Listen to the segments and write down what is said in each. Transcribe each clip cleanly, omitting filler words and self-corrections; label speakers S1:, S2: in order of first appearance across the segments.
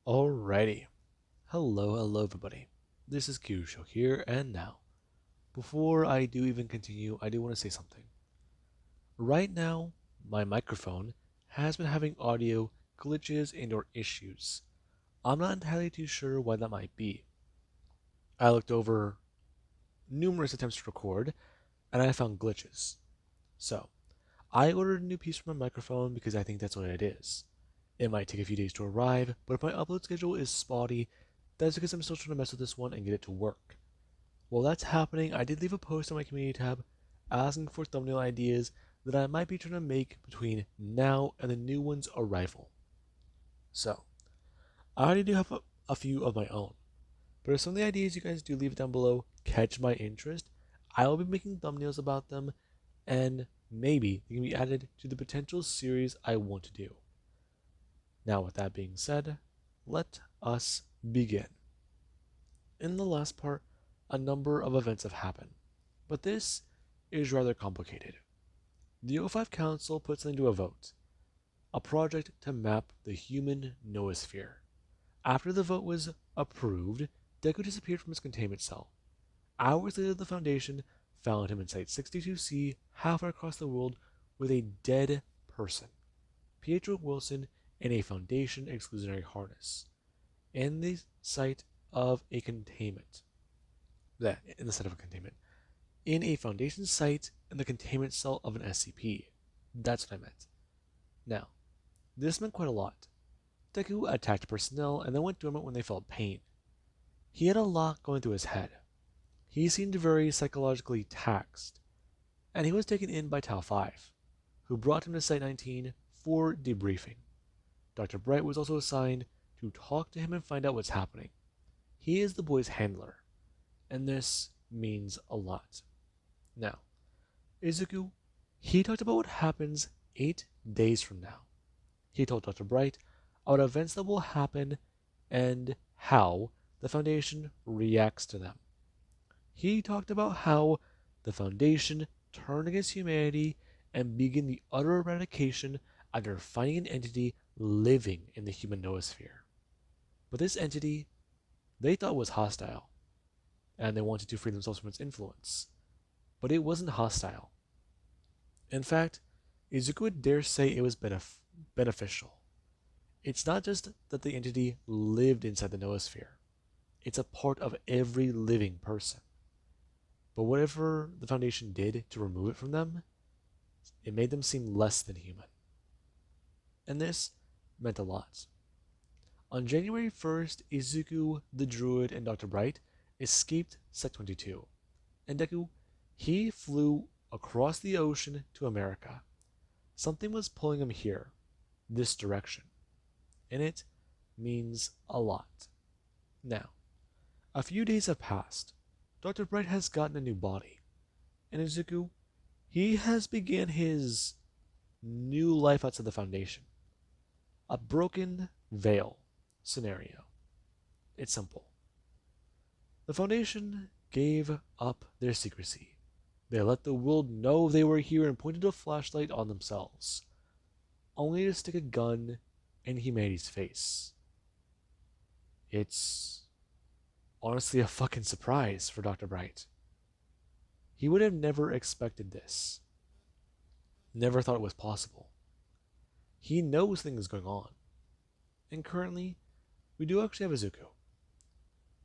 S1: Alrighty. Hello everybody. This is Kyusho here, and now, before I do even continue, I do want to say something. Right now, my microphone has been having audio glitches and or issues. I'm not entirely too sure why that might be. I looked over numerous attempts to record, and I found glitches. So, I ordered a new piece for my microphone because I think that's what it is. It might take a few days to arrive, but if my upload schedule is spotty, that's because I'm still trying to mess with this one and get it to work. While that's happening, I did leave a post on my community tab asking for thumbnail ideas that I might be trying to make between now and the new one's arrival. So, I already do have a few of my own, but if some of the ideas you guys do leave down below catch my interest, I will be making thumbnails about them, and maybe they can be added to the potential series I want to do. Now, with that being said, let us begin. In the last part, a number of events have happened, but this is rather complicated. The O5 Council puts into a vote a project to map the human noosphere. After the vote was approved, Deku disappeared from his containment cell. Hours later, the Foundation found him in Site 62C, halfway across the world, with a dead person, Pietro Wilson, in a Foundation exclusionary harness, in the site of a containment. In the site of a containment. In a Foundation site in the containment cell of an SCP. That's what I meant. Now, this meant quite a lot. Deku attacked personnel and then went dormant when they felt pain. He had a lot going through his head. He seemed very psychologically taxed, and he was taken in by Tau 5, who brought him to Site 19 for debriefing. Dr. Bright was also assigned to talk to him and find out what's happening. He is the boy's handler, and this means a lot. Now, Izuku, he talked about what happens 8 days from now. He told Dr. Bright about events that will happen and how the Foundation reacts to them. He talked about how the Foundation turned against humanity and began the utter eradication after finding an entity living in the human noosphere. But this entity, they thought was hostile, and they wanted to free themselves from its influence. But it wasn't hostile. In fact, Izuku would dare say it was beneficial. It's not just that the entity lived inside the noosphere. It's a part of every living person. But whatever the Foundation did to remove it from them, it made them seem less than human. And this meant a lot. On January 1st, Izuku, the Druid, and Dr. Bright escaped Sect 22, and Deku, he flew across the ocean to America. Something was pulling him here, this direction, and it means a lot. Now, a few days have passed. Dr. Bright has gotten a new body, and Izuku, he has begun his new life outside the Foundation. A broken veil scenario. It's simple. The Foundation gave up their secrecy. They let the world know they were here and pointed a flashlight on themselves, only to stick a gun in humanity's face. It's honestly a fucking surprise for Dr. Bright. He would have never expected this. Never thought it was possible. He knows things going on. And currently, we do actually have Izuku,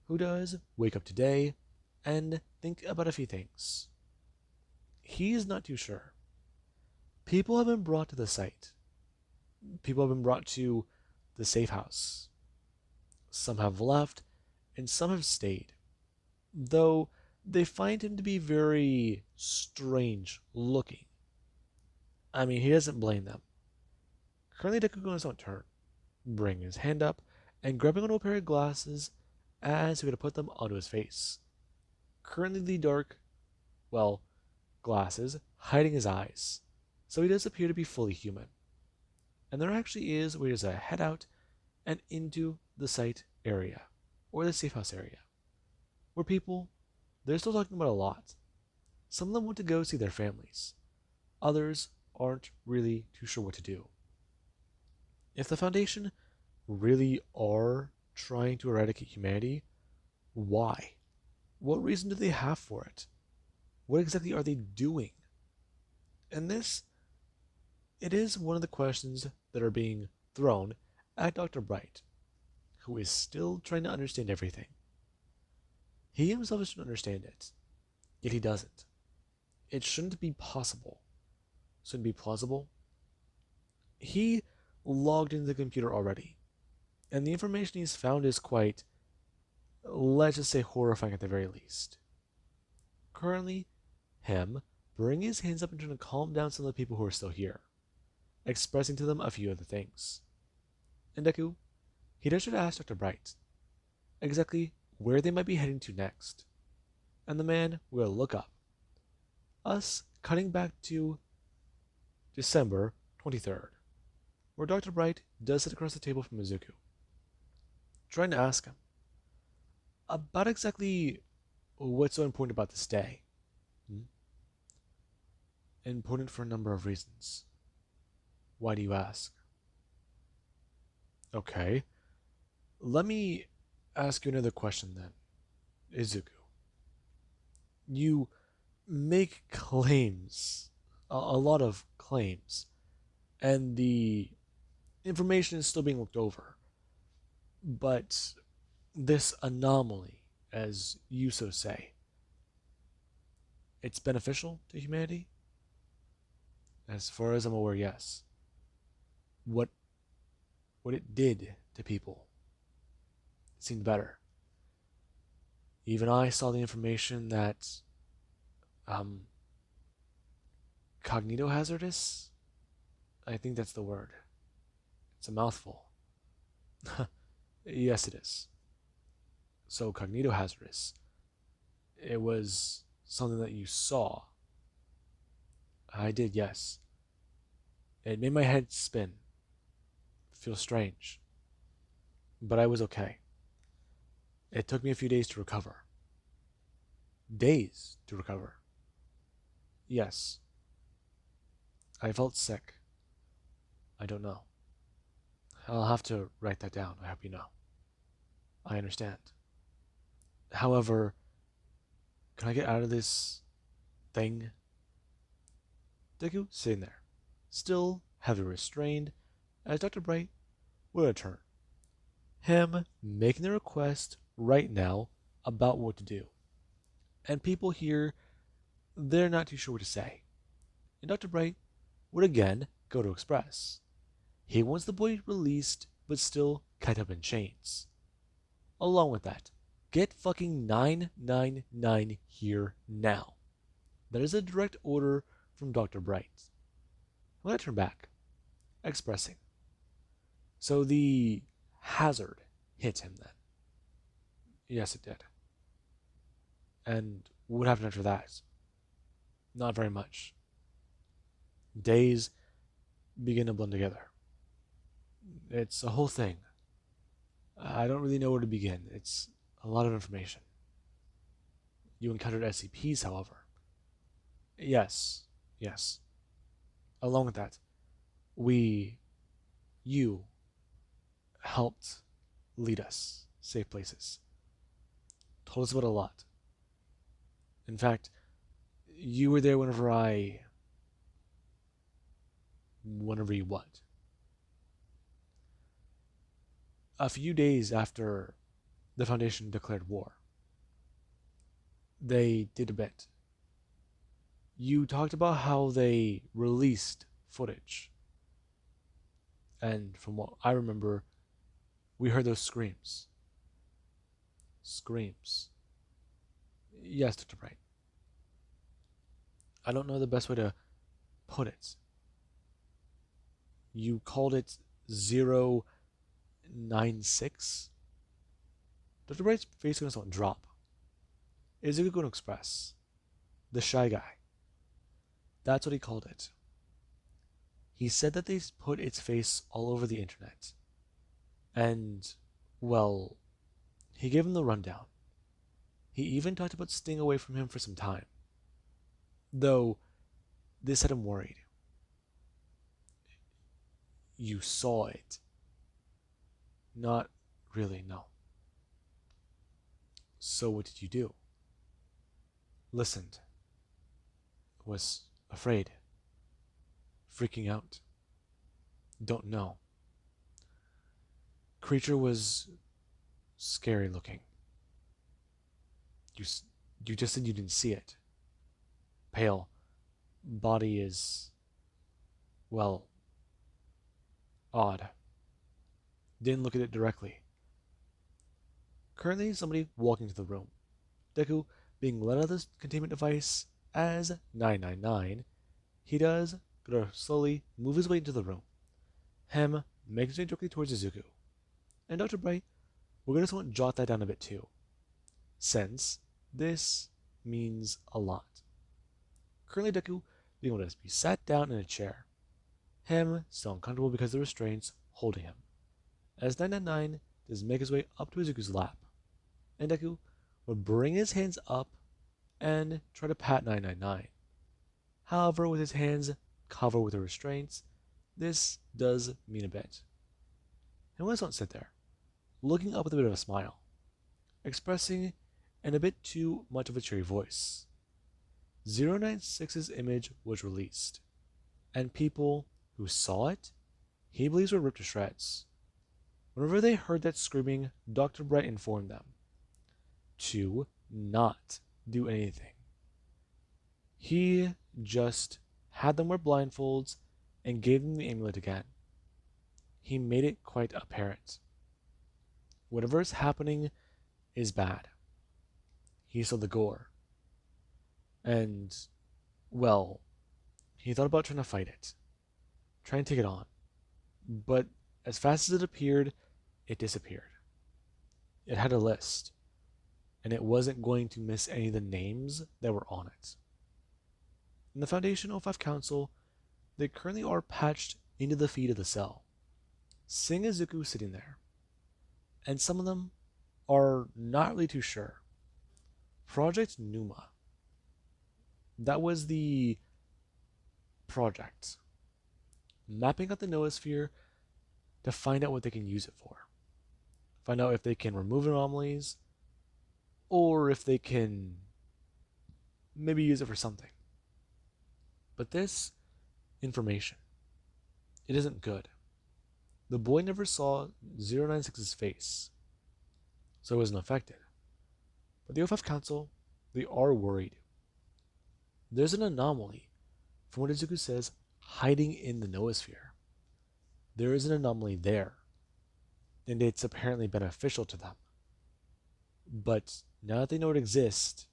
S1: who does wake up today and think about a few things. He's not too sure. People have been brought to the site. People have been brought to the safe house. Some have left, and some have stayed. Though they find him to be very strange looking. I mean, he doesn't blame them. Currently, Deku on his own turn, bringing his hand up and grabbing onto a pair of glasses as he would put them onto his face. Currently, the dark, glasses hiding his eyes, so he does appear to be fully human. And there actually is a way to head out and into the site area, or the safe house area, where people, they're still talking about a lot. Some of them want to go see their families. Others aren't really too sure what to do. If the Foundation really are trying to eradicate humanity, why? What reason do they have for it? What exactly are they doing? And this, it is one of the questions that are being thrown at Dr. Bright, who is still trying to understand everything. He himself should understand it, yet he doesn't. It shouldn't be possible. Shouldn't be plausible. He logged into the computer already, and the information he's found is quite, let's just say, horrifying at the very least. Currently, him bringing his hands up and trying to calm down some of the people who are still here, expressing to them a few other things. And Deku, he does try to ask Dr. Bright exactly where they might be heading to next. And the man will look up. Us cutting back to December 23rd, where Dr. Bright does sit across the table from Izuku, trying to ask him about exactly what's so important about this day. Important for a number of reasons. Why do you ask? Okay, let me ask you another question then, Izuku. You make claims, a lot of claims, and the information is still being looked over. But this anomaly, as you so say, it's beneficial to humanity? As far as I'm aware, yes. What what it did to people seemed better. Even I saw the information that um cognitohazardous? I think that's the word. It's a mouthful. Yes, it is. So cognitohazardous. It was something that you saw. I did, yes. It made my head spin, feel strange. But I was okay. It took me a few days to recover. Days to recover. Yes. I felt sick. I don't know. I'll have to write that down. I hope you know. I understand. However, can I get out of this thing? Deku sitting there, still heavily restrained, as Dr. Bright would return. Him making the request right now about what to do. And people here, they're not too sure what to say. And Dr. Bright would again go to express. He wants the boy released, but still tied up in chains. Along with that, get fucking 999 here now. That is a direct order from Dr. Bright. I'm going to turn back, expressing. So the hazard hit him then. Yes, it did. And what happened after that? Not very much. Days begin to blend together. It's a whole thing. I don't really know where to begin. It's a lot of information. You encountered SCPs, however. Yes, yes. Along with that, you helped lead us safe places. Told us about a lot. In fact, you were there whenever you what? A few days after the Foundation declared war. They did a bit. You talked about how they released footage. And from what I remember, we heard those screams. Screams. Yes, Dr. Bright. I don't know the best way to put it. You called it 096? Dr. Bright's face is going to drop. Is it going to express? The shy guy. That's what he called it. He said that they put its face all over the internet. And, well, he gave him the rundown. He even talked about staying away from him for some time. Though, this had him worried. You saw it. Not really, no. So what did you do? Listened. Was afraid. Freaking out. Don't know. Creature was scary looking. You, you just said you didn't see it. Pale. Body is, well, odd. Didn't look at it directly. Currently, somebody walking into the room. Deku being led out of the containment device as 999. He does gonna slowly move his way into the room. Him makes his way directly towards Izuku. And Dr. Bright, we're gonna just want to jot that down a bit too, since this means a lot. Currently, Deku being able to be sat down in a chair. Him still uncomfortable because of the restraints holding him. As 999 does make his way up to Izuku's lap, and Deku would bring his hands up and try to pat 999. However, with his hands covered with the restraints, this does mean a bit. And Wes won't sit there, looking up with a bit of a smile, expressing in a bit too much of a cheery voice. 096's image was released, and people who saw it, he believes were ripped to shreds. Whenever they heard that screaming, Dr. Bright informed them to not do anything. He just had them wear blindfolds and gave them the amulet again. He made it quite apparent. Whatever is happening is bad. He saw the gore. And, well, he thought about trying to fight it, trying to take it on. But as fast as it appeared, it disappeared. It had a list, and it wasn't going to miss any of the names that were on it. In the Foundation 05 Council, they currently are patched into the feed of the cell, seeing Izuku sitting there. And some of them are not really too sure. Project Numa. That was the project. Mapping out the noosphere to find out what they can use it for. Find out if they can remove anomalies, or if they can maybe use it for something. But this information, it isn't good. The boy never saw 096's face, so it wasn't affected. But the OFF Council, they are worried. There's an anomaly, from what Izuku says, hiding in the noosphere. There is an anomaly there, and it's apparently beneficial to them. But now that they know it exists,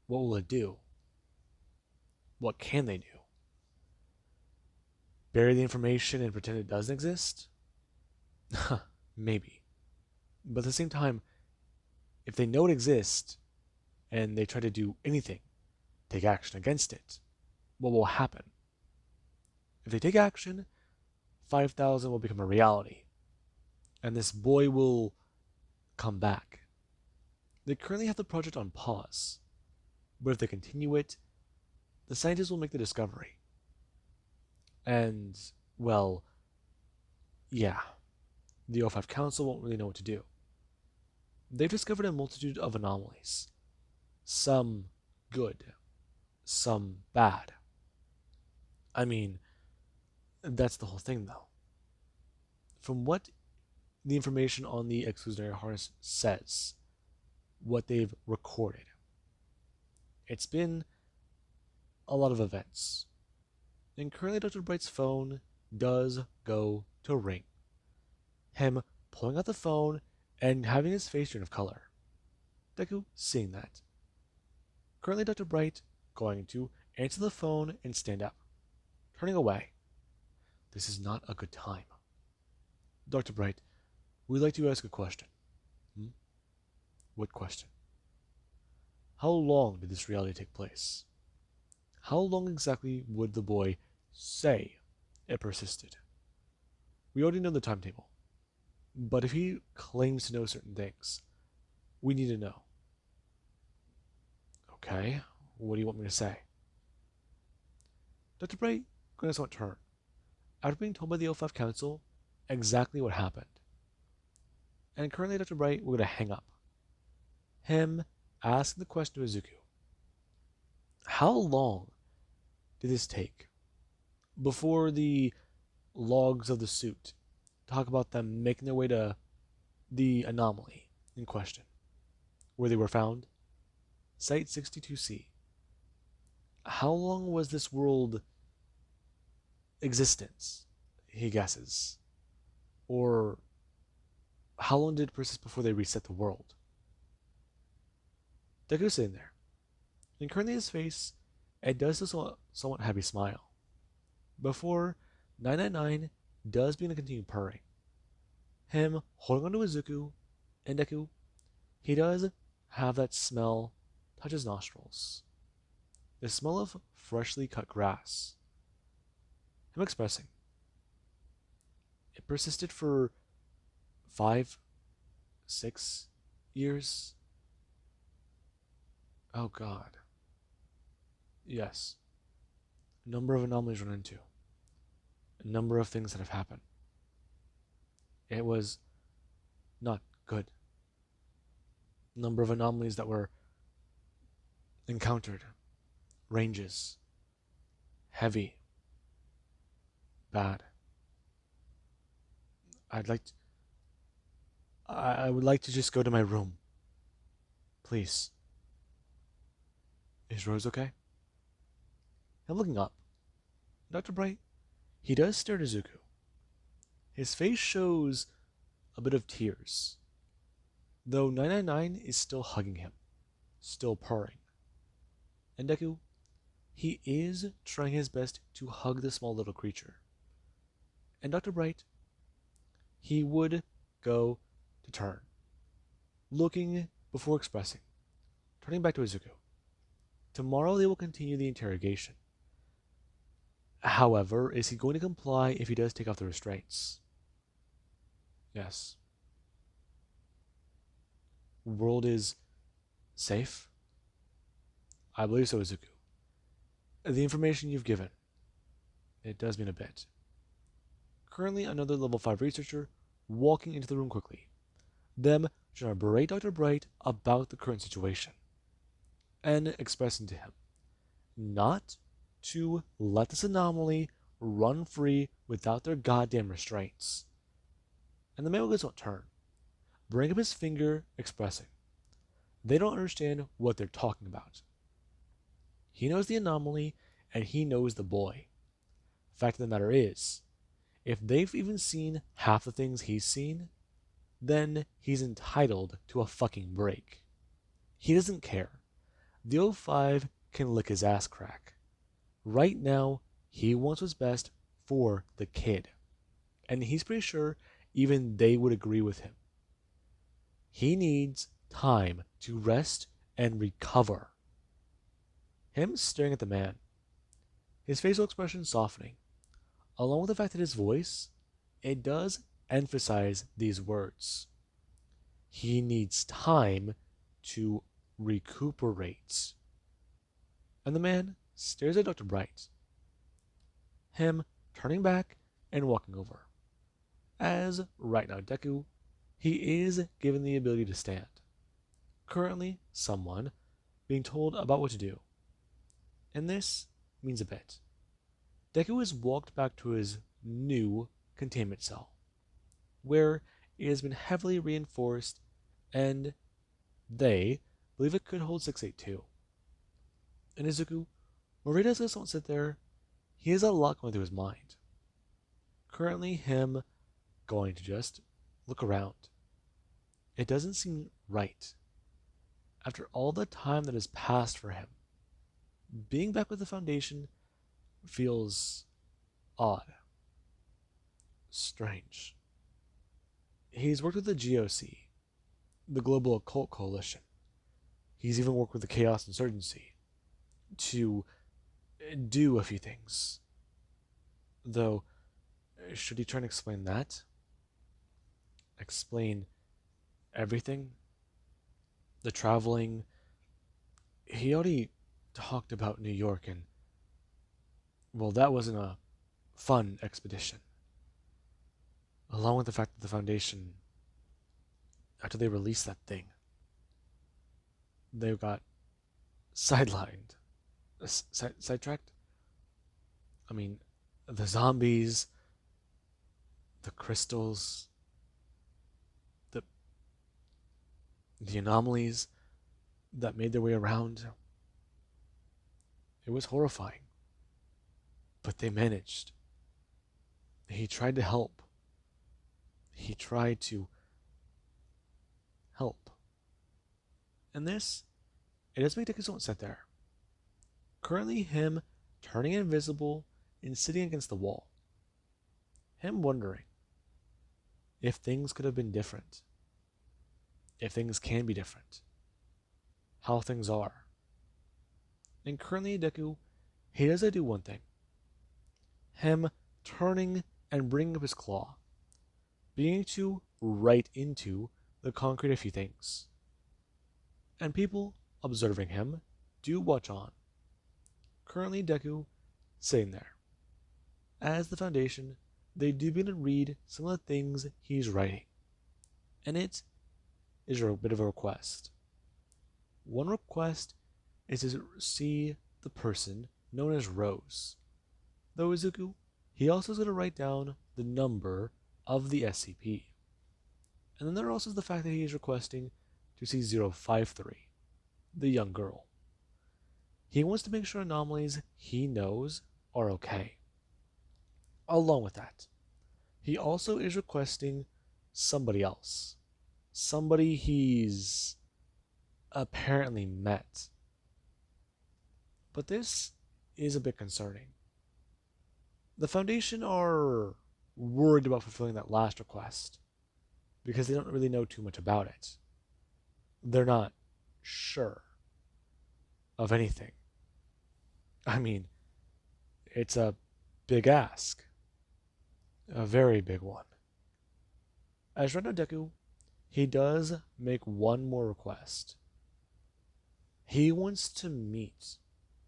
S1: what will it do? What can they do? Bury the information and pretend it doesn't exist? Maybe. But at the same time, if they know it exists and they try to do anything, take action against it, what will happen? If they take action, 5,000 will become a reality, and this boy will come back. They currently have the project on pause, but if they continue it, the scientists will make the discovery. And, well, yeah, the O5 Council won't really know what to do. They've discovered a multitude of anomalies. Some good, some bad. I mean, that's the whole thing, though. From what the information on the exclusionary harness says, what they've recorded, it's been a lot of events. And currently Dr. Bright's phone does go to ring. Him pulling out the phone and having his face turn of color. Deku seeing that. Currently Dr. Bright going to answer the phone and stand up, turning away. This is not a good time. Dr. Bright, we'd like to ask a question. What question? How long did this reality take place? How long exactly would the boy say it persisted? We already know the timetable. But if he claims to know certain things, we need to know. Okay, what do you want me to say? Dr. Bright going to turn. After being told by the O5 Council exactly what happened. And currently, Dr. Bright, we're going to hang up. Him asking the question to Izuku. How long did this take before the logs of the suit talk about them making their way to the anomaly in question, where they were found? Site 62C. How long was this world existence, he guesses? Or how long did it persist before they reset the world? Deku's sitting there, and currently his face, it does this somewhat heavy smile. Before 999 does begin to continue purring. Him holding onto Izuku and Deku, he does have that smell touch his nostrils. The smell of freshly cut grass. Him expressing. It persisted for 5, 6 years. Oh god. Yes. A number of anomalies run into. A number of things that have happened. It was not good. A number of anomalies that were encountered. Ranges. Heavy. Bad. I would like to just go to my room. Please. Is Rose okay? I'm looking up. Dr. Bright, he does stare at Izuku. His face shows a bit of tears, though 999 is still hugging him, still purring. And Deku, he is trying his best to hug the small little creature. And Dr. Bright, he would go to turn, looking before expressing, turning back to Izuku. Tomorrow they will continue the interrogation. However, is he going to comply if he does take off the restraints? Yes. World is safe? I believe so, Izuku. The information you've given, it does mean a bit. Currently, another level 5 researcher walking into the room quickly. Them trying to berate Dr. Bright about the current situation. And expressing to him not to let this anomaly run free without their goddamn restraints. And the man goes on turn, bring up his finger, expressing they don't understand what they're talking about. He knows the anomaly, and he knows the boy. Fact of the matter is, if they've even seen half the things he's seen, then he's entitled to a fucking break. He doesn't care. The O5 can lick his ass crack. Right now, he wants what's best for the kid. And he's pretty sure even they would agree with him. He needs time to rest and recover. Him staring at the man, his facial expression softening, along with the fact that his voice, it does emphasize these words. He needs time to recuperate. And the man stares at Dr. Bright, him turning back and walking over. As right now Deku, he is given the ability to stand. Currently, someone being told about what to do. And this means a bit. Deku has walked back to his new containment cell, where it has been heavily reinforced and they believe it could hold 682. And Izuku, Morita's just won't sit there. He has a lot going through his mind. Currently, him going to just look around. It doesn't seem right. After all the time that has passed for him, being back with the Foundation feels odd. Strange. He's worked with the GOC, the Global Occult Coalition. He's even worked with the Chaos Insurgency to do a few things. Though, should he try and explain that? Explain everything? The traveling? He already talked about New York and, well, that wasn't a fun expedition. Along with the fact that the Foundation after they released that thing, they got sidelined, sidetracked. I mean, the zombies, the crystals, the the anomalies that made their way around. It was horrifying, but they managed. He tried to help. He tried to help. And this, it does make Deku don't sit there. Currently, him turning invisible and sitting against the wall. Him wondering if things could have been different. If things can be different. How things are. And currently, Deku, he does do one thing. Him turning and bringing up his claw. Beginning to right into the concrete of few things. And people observing him do watch on. Currently, Deku sitting there. As the Foundation, they do begin to read some of the things he's writing. And it is a bit of a request. One request is to see the person known as Rose. Though Izuku, he also is going to write down the number of the SCP. And then there also is the fact that he is requesting to see 053, the young girl. He wants to make sure anomalies he knows are okay. Along with that, he also is requesting somebody else. Somebody he's apparently met. But this is a bit concerning. The Foundation are worried about fulfilling that last request because they don't really know too much about it. They're not sure of anything. I mean, it's a big ask. A very big one. As Reno Deku, he does make one more request. He wants to meet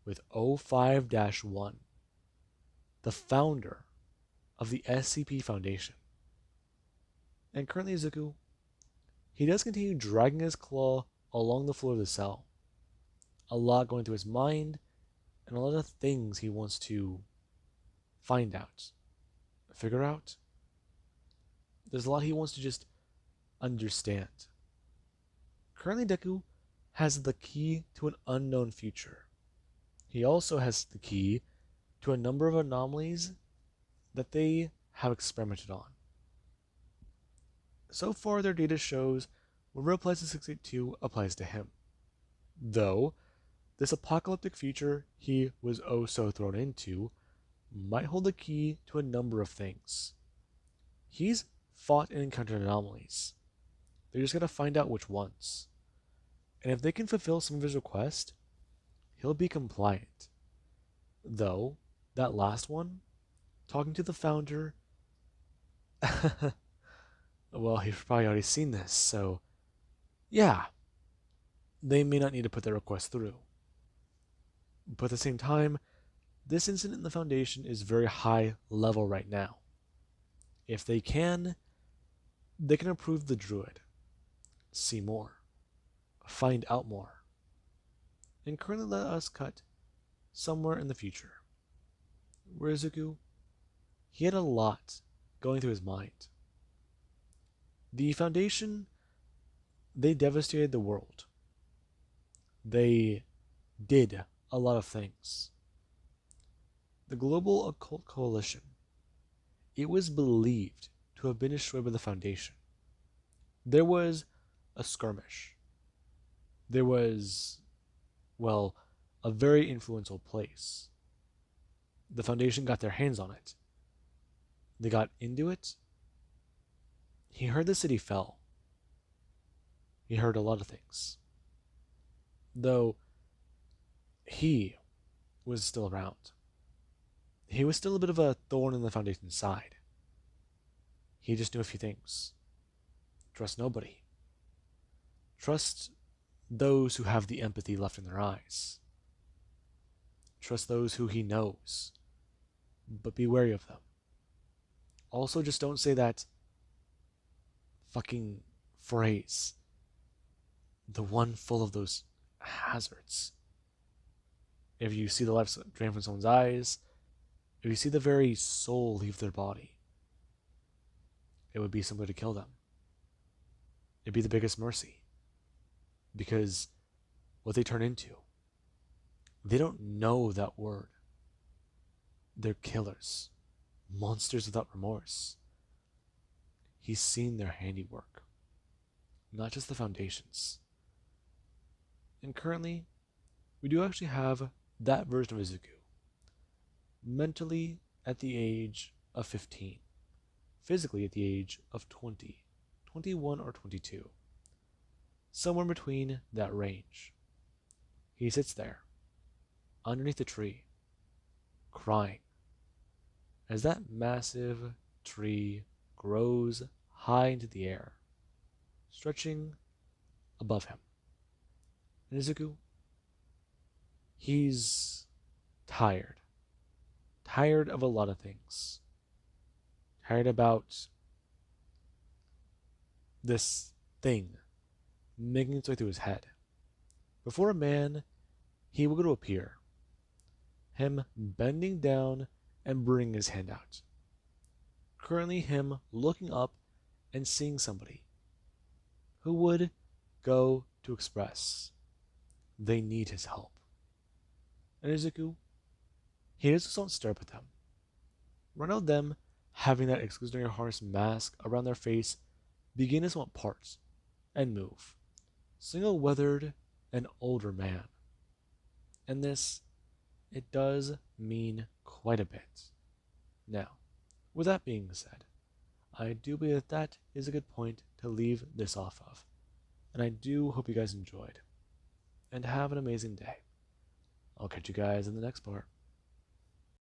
S1: with 05-1, the founder of the SCP Foundation. And currently Izuku, he does continue dragging his claw along the floor of the cell. A lot going through his mind, and a lot of things he wants to find out, figure out. There's a lot he wants to just understand. Currently Deku has the key to an unknown future. He also has the key to a number of anomalies that they have experimented on. So far, their data shows whatever applies to 682 applies to him. Though, this apocalyptic future he was oh so thrown into might hold the key to a number of things. He's fought and encountered anomalies. They're just going to find out which ones. And if they can fulfill some of his requests, he'll be compliant. Though, that last one, talking to the founder, well, he's probably already seen this, so yeah, they may not need to put their request through. But at the same time, this incident in the Foundation is very high level right now. If they can improve the druid, see more, find out more, and currently let us cut somewhere in the future. Where Izuku, he had a lot going through his mind. The Foundation, they devastated the world. They did a lot of things. The Global Occult Coalition, it was believed to have been destroyed by the Foundation. There was a skirmish. There was, well, a very influential place. The Foundation got their hands on it. They got into it. He heard the city fell. He heard a lot of things. Though he was still around. He was still a bit of a thorn in the Foundation's side. He just knew a few things. Trust nobody. Trust those who have the empathy left in their eyes. Trust those who he knows. But be wary of them. Also, just don't say that fucking phrase, the one full of those hazards. If you see the light drain from someone's eyes, if you see the very soul leave their body, it would be simply to kill them. It'd be the biggest mercy. Because what they turn into, they don't know that word. They're killers, monsters without remorse. He's seen their handiwork, not just the foundations. And currently, we do actually have that version of Izuku, mentally at the age of 15, physically at the age of 20, 21 or 22, somewhere between that range. He sits there, underneath a tree, crying, as that massive tree grows high into the air, stretching above him. And Izuku, he's tired. Tired of a lot of things. Tired about this thing making its way through his head. Before a man, he will go to appear. Him bending down and bringing his hand out. Currently him looking up and seeing somebody who would go to express they need his help. And Izuku, he just don't stare up at them. Run out them having that exclusionary harness mask around their face begin to somewhat part and move. Single weathered and older man. And this, it does mean quite a bit. Now, with that being said, I do believe that that is a good point to leave this off of. And I do hope you guys enjoyed. And have an amazing day. I'll catch you guys in the next part.